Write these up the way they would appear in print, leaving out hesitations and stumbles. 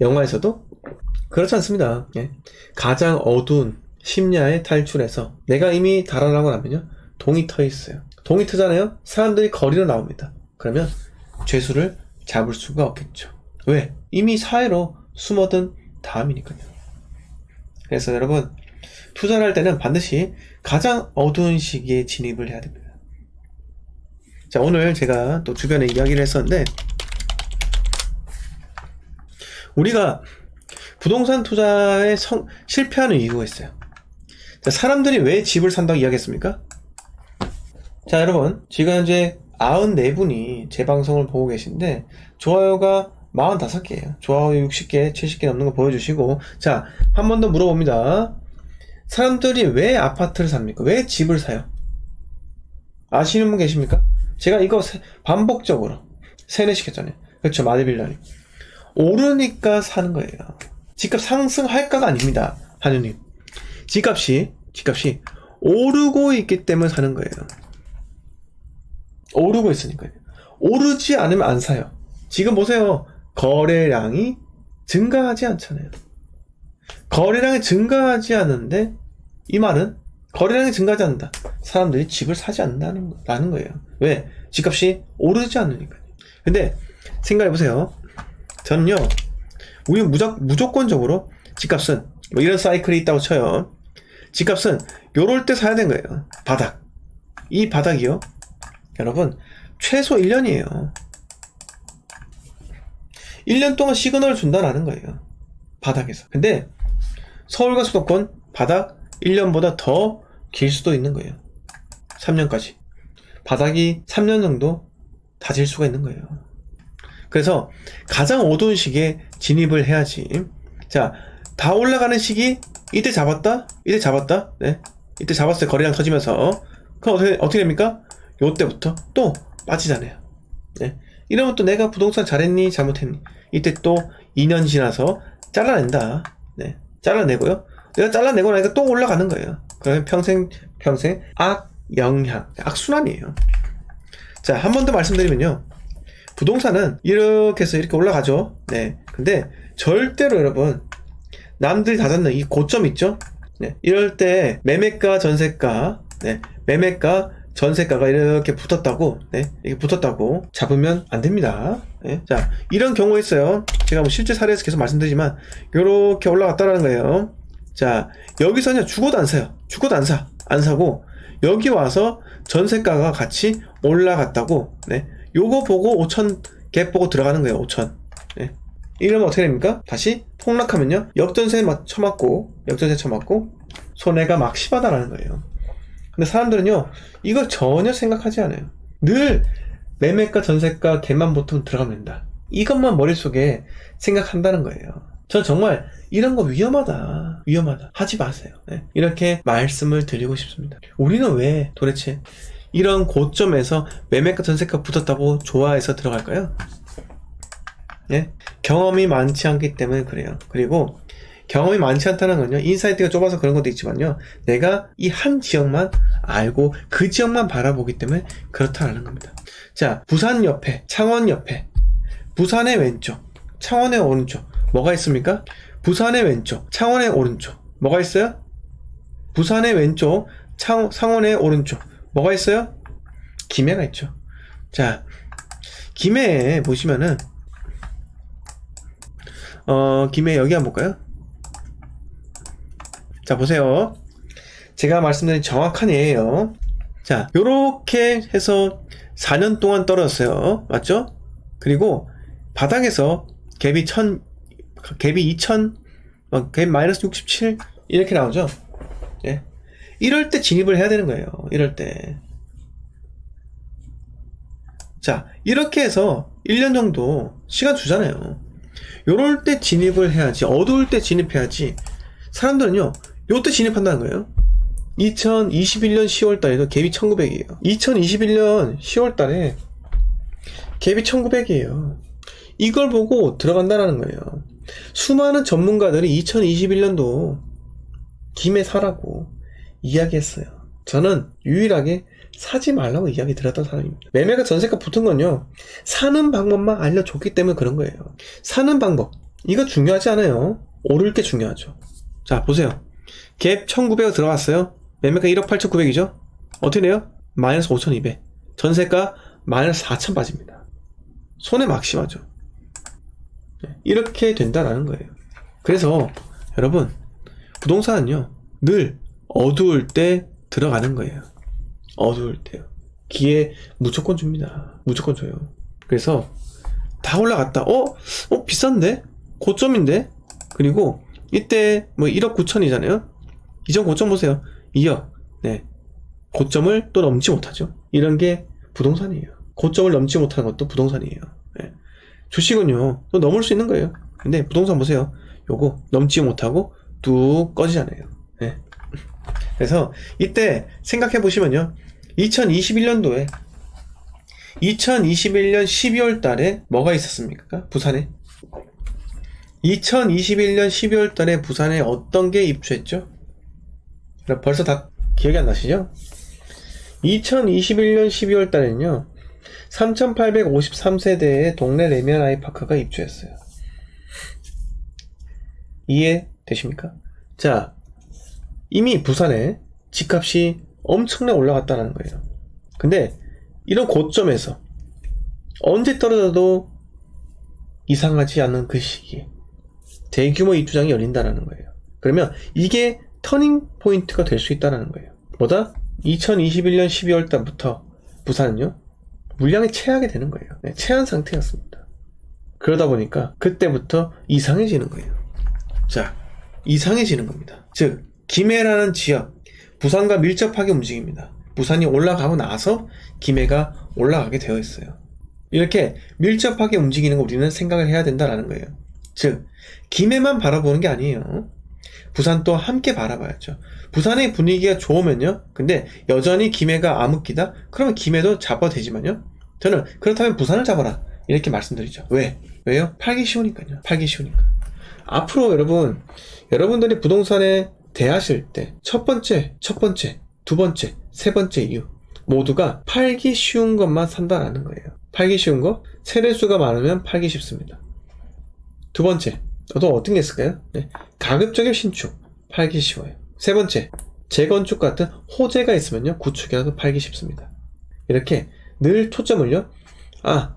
영화에서도 그렇지 않습니다. 예. 가장 어두운 심야에 탈출해서 내가 이미 달아나고 나면요, 동이 트여 있어요. 동이 트잖아요. 사람들이 거리로 나옵니다. 그러면 죄수를 잡을 수가 없겠죠. 왜? 이미 사회로 숨어든 다음이니까요. 그래서 여러분, 투자를 할 때는 반드시 가장 어두운 시기에 진입을 해야 됩니다. 자, 오늘 제가 또 주변에 이야기를 했었는데, 우리가 부동산 투자에 실패하는 이유가 있어요. 자, 사람들이 왜 집을 산다고 이야기했습니까? 자, 여러분, 지금 현재 94분이 제 방송을 보고 계신데 좋아요가 45개예요. 좋아요 60개, 70개 넘는 거 보여주시고, 자, 한 번 더 물어봅니다. 사람들이 왜 아파트를 삽니까? 왜 집을 사요? 아시는 분 계십니까? 제가 이거 반복적으로 세뇌시켰잖아요. 그렇죠, 마드빌라님. 오르니까 사는 거예요. 집값 상승할까가 아닙니다, 하느님. 집값이 오르고 있기 때문에 사는 거예요. 오르고 있으니까요. 오르지 않으면 안 사요. 지금 보세요. 거래량이 증가하지 않잖아요. 거래량이 증가하지 않는데, 이 말은 거래량이 증가하지 않는다. 사람들이 집을 사지 않는다는 거예요. 왜? 집값이 오르지 않으니까요. 근데 생각해보세요. 저는요, 우리는 무조건적으로 집값은, 뭐 이런 사이클이 있다고 쳐요. 집값은 요럴 때 사야 되는 거예요. 바닥. 이 바닥이요, 여러분, 최소 1년이에요. 1년 동안 시그널을 준다라는 거예요. 바닥에서. 근데 서울과 수도권 바닥 1년보다 더 길 수도 있는 거예요. 3년까지. 바닥이 3년 정도 다질 수가 있는 거예요. 그래서 가장 어두운 시기에 진입을 해야지. 자, 다 올라가는 시기, 이때 잡았다? 네. 이때 잡았어요. 거래량 터지면서. 그럼 어떻게 됩니까? 요때부터 또 빠지잖아요. 네. 이러면 또 내가 부동산 잘했니? 잘못했니? 이때 또 2년 지나서 잘라낸다. 네. 잘라내고요. 내가 잘라내고 나니까 또 올라가는 거예요. 그러면 평생 악순환이에요. 자, 한 번 더 말씀드리면요. 부동산은 이렇게 해서 이렇게 올라가죠. 네. 근데 절대로 여러분, 남들이 다 잡는 이 고점 있죠? 네. 이럴 때 매매가, 전세가, 네. 매매가, 전세가가 이렇게 붙었다고, 네, 이렇게 붙었다고 잡으면 안 됩니다. 네. 자, 이런 경우가 있어요. 제가 뭐 실제 사례에서 계속 말씀드리지만, 요렇게 올라갔다라는 거예요. 자, 여기서는 죽어도 안 사요. 죽어도 안 사고, 여기 와서 전세가가 같이 올라갔다고, 네, 요거 보고 5천 갭 보고 들어가는 거예요. 5천. 네. 이러면 어떻게 됩니까? 다시 폭락하면요, 역전세 쳐맞고, 손해가 막 심하다라는 거예요. 근데 사람들은요, 이걸 전혀 생각하지 않아요. 늘 매매가, 전세가, 갭만 보통 들어가면 된다. 이것만 머릿속에 생각한다는 거예요. 전 정말 이런 거 위험하다. 하지 마세요. 네. 이렇게 말씀을 드리고 싶습니다. 우리는 왜 도대체 이런 고점에서 매매가, 전세가 붙었다고 좋아해서 들어갈까요? 네? 경험이 많지 않기 때문에 그래요. 그리고 경험이 많지 않다는 건요, 인사이트가 좁아서 그런 것도 있지만요, 내가 이 한 지역만 알고 그 지역만 바라보기 때문에 그렇다는 겁니다. 자, 부산 옆에, 창원 옆에, 부산의 왼쪽, 창원의 오른쪽, 뭐가 있습니까? 부산의 왼쪽, 창원의 오른쪽, 뭐가 있어요? 부산의 왼쪽, 창원의 오른쪽, 뭐가 있어요? 김해가 있죠. 자, 김해에 보시면은, 김해 여기 한번 볼까요? 자, 보세요. 제가 말씀드린 정확한 예예요. 자, 요렇게 해서 4년 동안 떨어졌어요. 맞죠? 그리고 바닥에서 갭이 2000, 갭 마이너스 67 이렇게 나오죠. 예. 이럴 때 진입을 해야 되는 거예요. 이럴 때. 자, 이렇게 해서 1년 정도 시간 주잖아요. 요럴 때 진입을 해야지. 어두울 때 진입해야지. 사람들은요, 요때 진입한다는 거예요. 2021년 10월 달에도 갭이 1900이에요. 2021년 10월 달에 갭이 1900이에요. 이걸 보고 들어간다는 거예요. 수많은 전문가들이 2021년도 김에 사라고 이야기했어요. 저는 유일하게 사지 말라고 이야기 드렸던 사람입니다. 매매가 전세가 붙은 건요, 사는 방법만 알려줬기 때문에 그런 거예요. 사는 방법, 이거 중요하지 않아요. 오를 게 중요하죠. 자, 보세요. 갭 1900 들어갔어요. 매매가 1억 8,900이죠? 어떻게 돼요? 마이너스 5,200. 전세가 마이너스 4,000 빠집니다. 손해 막심하죠. 이렇게 된다라는 거예요. 그래서 여러분, 부동산은요, 늘 어두울 때 들어가는 거예요. 어두울 때요. 기회 무조건 줍니다. 무조건 줘요. 그래서 다 올라갔다. 비싼데? 고점인데? 그리고 이때 뭐 1억 9천이잖아요. 이전 고점 보세요. 2억. 네. 고점을 또 넘지 못하죠. 이런 게 부동산이에요. 고점을 넘지 못하는 것도 부동산이에요. 네. 주식은요, 또 넘을 수 있는 거예요. 근데 부동산 보세요. 요거 넘지 못하고 뚝 꺼지잖아요. 네. 그래서 이때 생각해 보시면요. 2021년도에 2021년 12월 달에 뭐가 있었습니까? 부산에 2021년 12월 달에 부산에 어떤 게 입주했죠? 벌써 다 기억이 안 나시죠? 2021년 12월 달에는요 3853세대의 동네 레미안 아이파크가 입주했어요. 이해되십니까? 자, 이미 부산에 집값이 엄청나게 올라갔다는 거예요. 근데 이런 고점에서 언제 떨어져도 이상하지 않은 그 시기에 대규모 입주장이 열린다는 거예요. 그러면 이게 터닝 포인트가 될 수 있다는 거예요. 뭐다? 2021년 12월 달부터 부산은요 물량이 체하게 되는 거예요. 네, 체한 상태였습니다. 그러다 보니까 그때부터 이상해지는 거예요. 자, 이상해지는 겁니다. 즉 김해라는 지역, 부산과 밀접하게 움직입니다. 부산이 올라가고 나서 김해가 올라가게 되어 있어요. 이렇게 밀접하게 움직이는 거 우리는 생각을 해야 된다는 거예요. 즉 김해만 바라보는 게 아니에요. 부산도 함께 바라봐야죠. 부산의 분위기가 좋으면요, 근데 여전히 김해가 암흑기다? 그러면 김해도 잡아도 되지만요, 저는 그렇다면 부산을 잡아라 이렇게 말씀드리죠. 왜요? 팔기 쉬우니까요. 팔기 쉬우니까. 앞으로 여러분들이 부동산에 대하실 때 첫 번째, 두 번째, 세 번째 이유 모두가 팔기 쉬운 것만 산다라는 거예요. 팔기 쉬운 거, 세대수가 많으면 팔기 쉽습니다. 두 번째, 또 어떤 게 있을까요? 네. 가급적인 신축, 팔기 쉬워요. 세 번째, 재건축 같은 호재가 있으면요, 구축이라도 팔기 쉽습니다. 이렇게 늘 초점을요,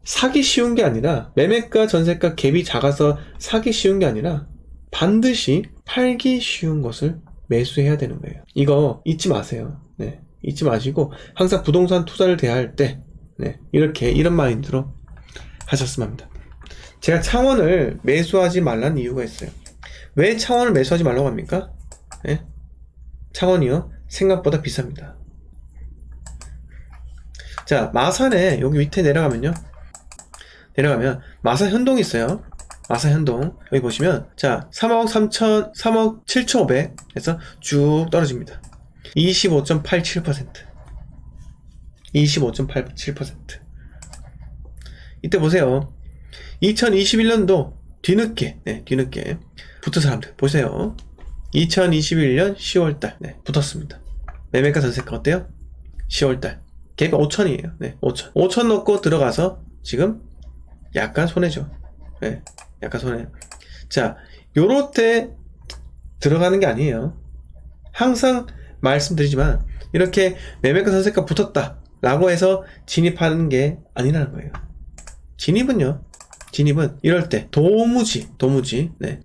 사기 쉬운 게 아니라, 매매가 전세가 갭이 작아서 사기 쉬운 게 아니라 반드시 팔기 쉬운 것을 매수해야 되는 거예요. 이거 잊지 마세요. 네, 잊지 마시고 항상 부동산 투자를 대할 때 이런 마인드로 하셨으면 합니다. 제가 창원을 매수하지 말라는 이유가 있어요. 왜 창원을 매수하지 말라고 합니까? 네? 창원이요, 생각보다 비쌉니다. 자, 마산에 여기 밑에 내려가면 마산 현동이 있어요. 마산 현동 여기 보시면, 자, 3억 7,500 해서 쭉 떨어집니다. 25.87%. 25.87%. 이때 보세요. 2021년도 뒤늦게 붙은 사람들 보세요. 2021년 10월달 붙었습니다. 매매가 전세가 어때요? 10월달 갭이 5천이에요. 5천 넣고 들어가서 지금 약간 손해죠. 약간 손해요. 자, 요럴 때 들어가는 게 아니에요. 항상 말씀드리지만 이렇게 매매가 전세가 붙었다 라고 해서 진입하는 게 아니라는 거예요. 진입은 이럴 때 도무지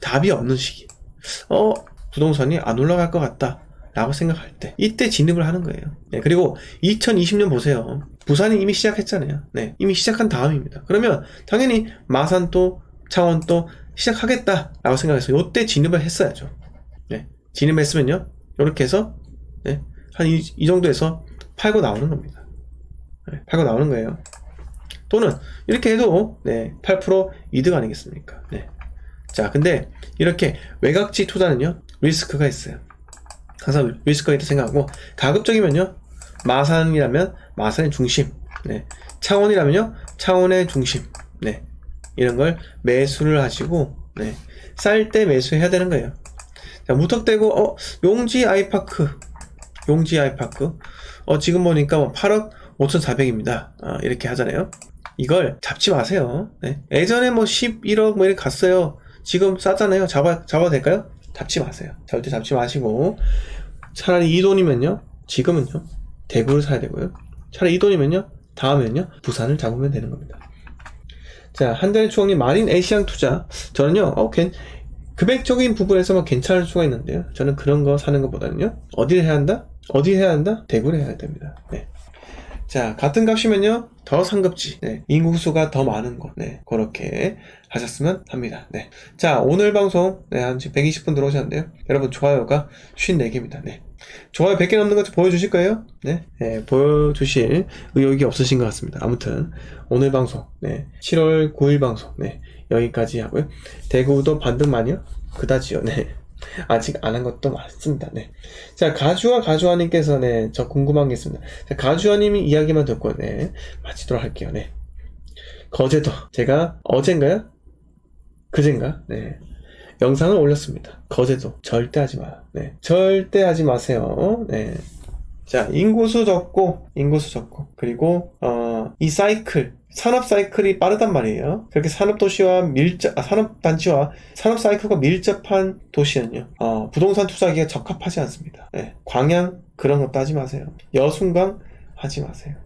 답이 없는 시기, 부동산이 안 올라갈 것 같다 라고 생각할 때 이때 진입을 하는 거예요. 그리고 2020년 보세요. 부산이 이미 시작했잖아요. 이미 시작한 다음입니다. 그러면 당연히 마산도 창원도 시작하겠다 라고 생각해서 이때 진입을 했어야죠. 진입했으면요, 이렇게 해서 한 이 정도에서 팔고 나오는 겁니다. 팔고 나오는 거예요. 또는 이렇게 해도 8% 이득 아니겠습니까? 자, 근데 이렇게 외곽지 투자는요, 리스크가 있어요. 항상 리스크가 있다고 생각하고, 가급적이면요, 마산이라면 마산의 중심, 창원이라면요, 창원의 중심, 이런 걸 매수를 하시고, 쌀 때 매수해야 되는 거예요. 자, 무턱대고 용지 아이파크 지금 보니까 8억 5,400입니다. 이렇게 하잖아요. 이걸 잡지 마세요. 예전에 11억 이렇게 갔어요. 지금 싸잖아요. 잡아도 될까요? 잡지 마세요. 절대 잡지 마시고, 차라리 이 돈이면요, 지금은요, 대구를 사야 되고요. 차라리 이 돈이면요, 다음에는요, 부산을 잡으면 되는 겁니다. 자, 한달의 추억님, 마린 에시앙 투자. 저는요, 금액적인 부분에서만 괜찮을 수가 있는데요. 저는 그런 거 사는 것보다는요, 어디를 해야 한다? 어디 해야 한다? 대구를 해야 됩니다. 네. 자, 같은 값이면요, 더 상급지, 네, 인구수가 더 많은 곳, 네, 그렇게 하셨으면 합니다. 네. 자, 오늘 방송, 네, 한 120분 들어오셨는데요. 여러분, 좋아요가 54개입니다. 네. 좋아요 100개 넘는 것 좀 보여주실 거예요? 네. 네, 보여주실 의욕이 없으신 것 같습니다. 아무튼, 오늘 방송, 네, 7월 9일 방송, 네, 여기까지 하고요. 대구도 반등만요? 그다지요, 네. 아직 안 한 것도 많습니다. 네. 자, 가주아님께서, 네, 저 궁금한 게 있습니다. 자, 가주아님이 이야기만 듣고, 네, 마치도록 할게요. 네. 거제도, 제가 어젠가요? 그젠가? 네. 영상을 올렸습니다. 거제도, 절대 하지 마. 네. 절대 하지 마세요. 네. 자, 인구수 적고, 그리고, 이 사이클, 산업 사이클이 빠르단 말이에요. 그렇게 산업단지와 산업 사이클과 밀접한 도시는요, 부동산 투자하기가 적합하지 않습니다. 네. 광양, 그런 거 따지 마세요. 여순강, 하지 마세요.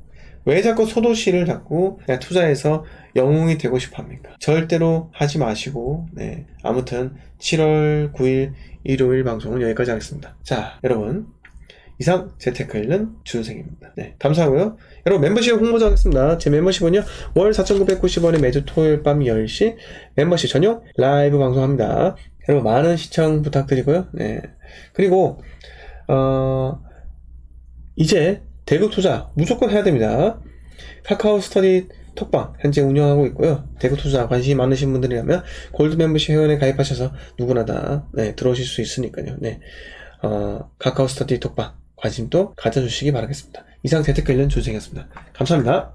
왜 자꾸 소도시를 자꾸 그냥 투자해서 영웅이 되고 싶어 합니까? 절대로 하지 마시고, 네. 아무튼, 7월 9일 일요일 방송은 여기까지 하겠습니다. 자, 여러분. 이상 재테크일는 준생입니다. 네, 감사하고요. 여러분 멤버십 홍보자 하겠습니다. 제 멤버십은요, 월 4,990원에 매주 토요일 밤 10시 멤버십 전용 라이브 방송합니다. 여러분 많은 시청 부탁드리고요. 네. 그리고 이제 대북 투자 무조건 해야 됩니다. 카카오 스터디 톡방 현재 운영하고 있고요. 대구 투자 관심이 많으신 분들이라면 골드 멤버십 회원에 가입하셔서 누구나 다, 네, 들어오실 수 있으니까요. 네. 카카오 스터디 톡방 관심도 가져주시기 바라겠습니다. 이상 재테크 관련 조생이었습니다. 감사합니다.